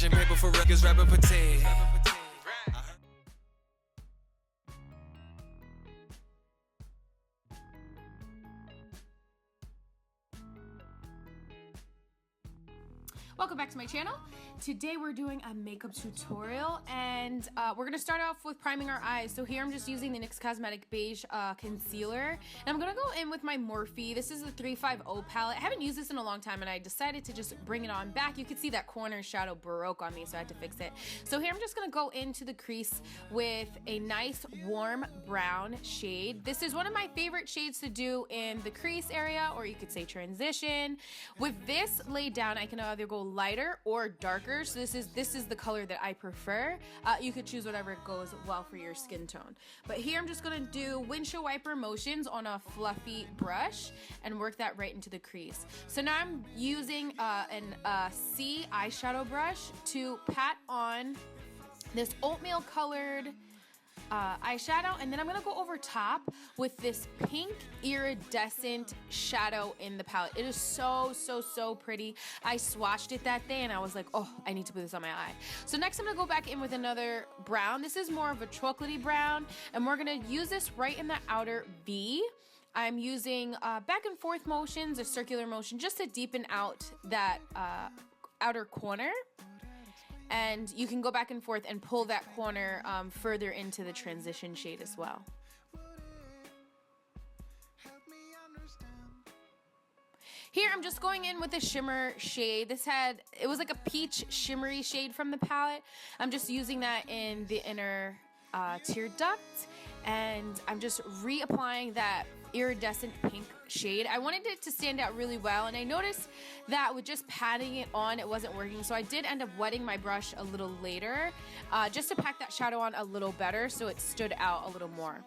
Washing paper for records, rapping pretend. Welcome back to my channel. Today we're doing a makeup tutorial, and we're gonna start off with priming our eyes. So here I'm just using the NYX Cosmetic Beige Concealer, and I'm gonna go in with my Morphe. This is the 350 palette. I haven't used this in a long time, and I decided to just bring it on back. You can see that corner shadow broke on me, so I had to fix it. So here I'm just gonna go into the crease with a nice warm brown shade. This is one of my favorite shades to do in the crease area, or you could say transition. With this laid down, I can either go lighter or darker. So this is the color that I prefer. You could choose whatever goes well for your skin tone. But here I'm just gonna do windshield wiper motions on a fluffy brush and work that right into the crease. So now I'm using an C eyeshadow brush to pat on this oatmeal colored eyeshadow, and then I'm gonna go over top with this pink iridescent shadow in the palette. It is so pretty. I swatched it that day and I was like, oh, I need to put this on my eye. So next I'm gonna go back in with another brown. This is more of a chocolatey brown, and we're gonna use this right in the outer V. I'm using back and forth motions, a circular motion, just to deepen out that outer corner. And you can go back and forth and pull that corner further into the transition shade as well. Here I'm just going in with a shimmer shade. It was like a peach shimmery shade from the palette. I'm just using that in the inner tear duct, and I'm just reapplying that iridescent pink shade. I wanted it to stand out really well, and I noticed that with just patting it on, it wasn't working. So I did end up wetting my brush a little later, just to pack that shadow on a little better so it stood out a little more.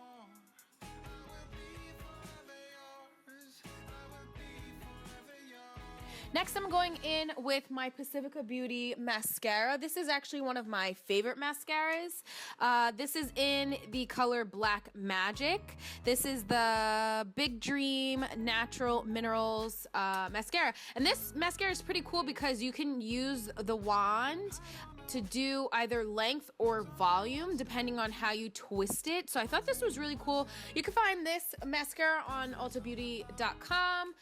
Next, I'm going in with my Pacifica Beauty mascara. This is actually one of my favorite mascaras. This is in the color Black Magic. This is the Big Dream Natural Minerals mascara. And this mascara is pretty cool because you can use the wand to do either length or volume depending on how you twist it. So I thought this was really cool. You can find this mascara on ultabeauty.com.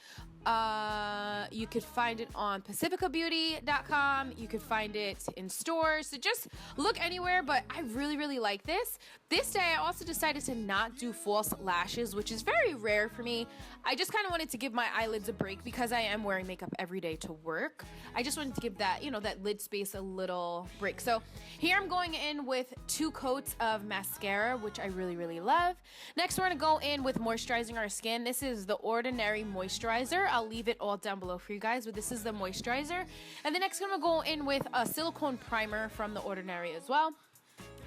You could find it on pacificabeauty.com. You could find it in stores. So just look anywhere, but I really like this. This day I also decided to not do false lashes, which is very rare for me. I just kind of wanted to give my eyelids a break because I am wearing makeup every day to work. I just wanted to give that, that lid space a little break. So here I'm going in with 2 coats of mascara, which I really love. Next, we're gonna go in with moisturizing our skin. This is the Ordinary Moisturizer. I'll leave it all down below for you guys, but this is the moisturizer. And the next I'm gonna go in with a silicone primer from the Ordinary as well.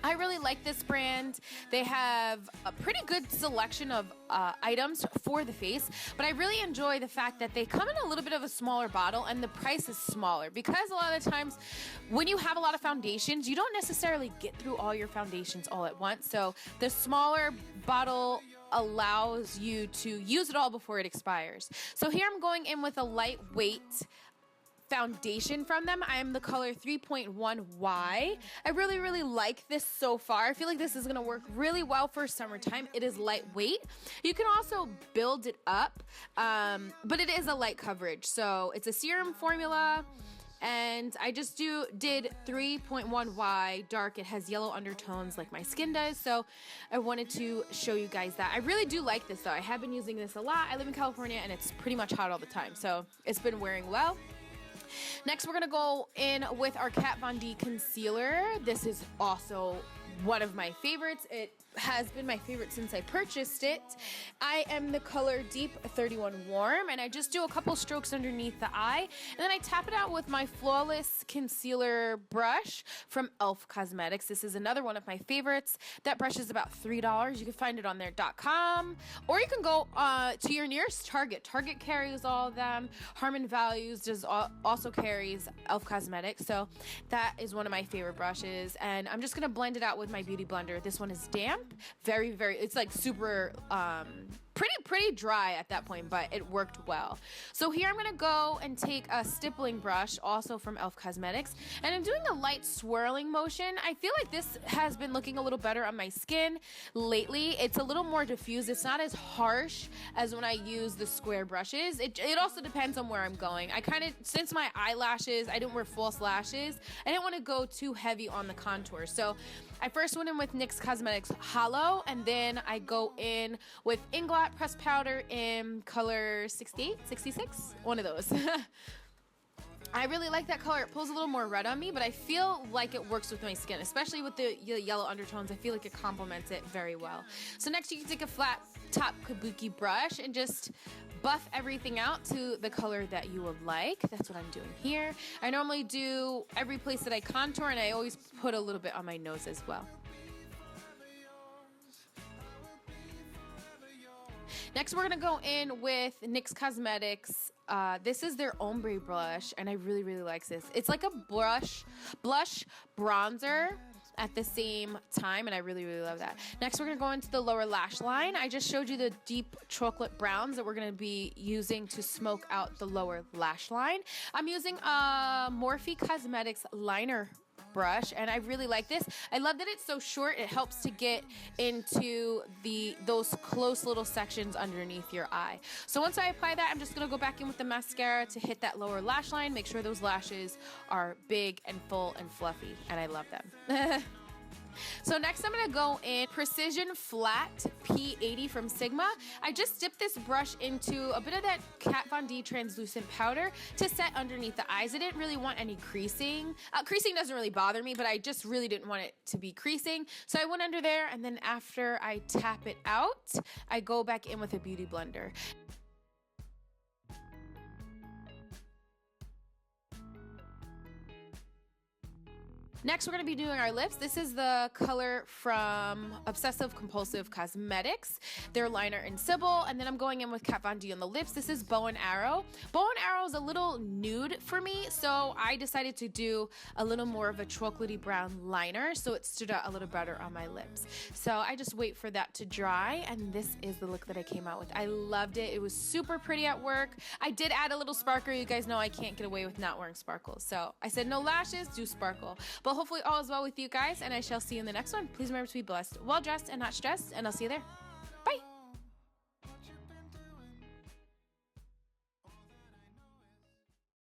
I really like this brand. They have a pretty good selection of items for the face, but I really enjoy the fact that they come in a little bit of a smaller bottle and the price is smaller, because a lot of the times when you have a lot of foundations, you don't necessarily get through all your foundations all at once. So the smaller bottle allows you to use it all before it expires. So here I'm going in with a lightweight foundation from them. I am the color 3.1Y. I really like this so far. I feel like this is going to work really well for summertime. It is lightweight. You can also build it up, but it is a light coverage. So it's a serum formula, and I just did 3.1Y dark. It has yellow undertones like my skin does, so I wanted to show you guys that. I really do like this though. I have been using this a lot. I live in California and it's pretty much hot all the time, so it's been wearing well. Next, we're gonna go in with our Kat Von D concealer. This is also one of my favorites. It has been my favorite since I purchased it. I am the color Deep 31 Warm, and I just do a couple strokes underneath the eye, and then I tap it out with my Flawless Concealer brush from e.l.f. Cosmetics. This is another one of my favorites. That brush is about $3. You can find it on their.com, or you can go to your nearest Target. Target carries all of them. Harmon Values also carries e.l.f. Cosmetics, so that is one of my favorite brushes, and I'm just gonna blend it out with my beauty blender. This one is damp, very, it's like super pretty dry at that point, but it worked well. So here I'm gonna go and take a stippling brush, also from e.l.f. Cosmetics, and I'm doing a light swirling motion. I feel like this has been looking a little better on my skin lately. It's a little more diffused. It's not as harsh as when I use the square brushes. It also depends on where I'm going. I kind of, since my eyelashes, I didn't wear false lashes, I didn't want to go too heavy on the contour. So I first went in with NYX Cosmetics Hollow, and then I go in with Inglot Pressed Powder in color 68, 66, one of those. I really like that color. It pulls a little more red on me, but I feel like it works with my skin, especially with the yellow undertones. I feel like it complements it very well. So next you can take a flat top kabuki brush and just buff everything out to the color that you would like. That's what I'm doing here. I normally do every place that I contour, and I always put a little bit on my nose as well. Next, we're gonna go in with NYX Cosmetics. This is their ombre blush, and I really, really like this. It's like a blush bronzer at the same time, and I really, really love that. Next, we're gonna go into the lower lash line. I just showed you the deep chocolate browns that we're gonna be using to smoke out the lower lash line. I'm using a Morphe Cosmetics liner brush, and I really like this. I love that it's so short. It helps to get into those close little sections underneath your eye. So once I apply that, I'm just gonna go back in with the mascara to hit that lower lash line, make sure those lashes are big and full and fluffy, and I love them. So next I'm gonna go in Precision Flat P80 from Sigma. I just dipped this brush into a bit of that Kat Von D translucent powder to set underneath the eyes. I didn't really want any creasing. Creasing doesn't really bother me, but I just really didn't want it to be creasing. So I went under there, and then after I tap it out, I go back in with a beauty blender. Next, we're going to be doing our lips. This is the color from Obsessive Compulsive Cosmetics, their liner in Sybil, and then I'm going in with Kat Von D on the lips. This is Bow and Arrow. Bow and Arrow is a little nude for me, so I decided to do a little more of a chocolatey brown liner, so it stood out a little better on my lips. So I just wait for that to dry, and this is the look that I came out with. I loved it. It was super pretty at work. I did add a little sparkle. You guys know I can't get away with not wearing sparkles, so I said no lashes, do sparkle. But hopefully all is well with you guys, and I shall see you in the next one. Please remember to be blessed, well dressed, and not stressed, and I'll see you there.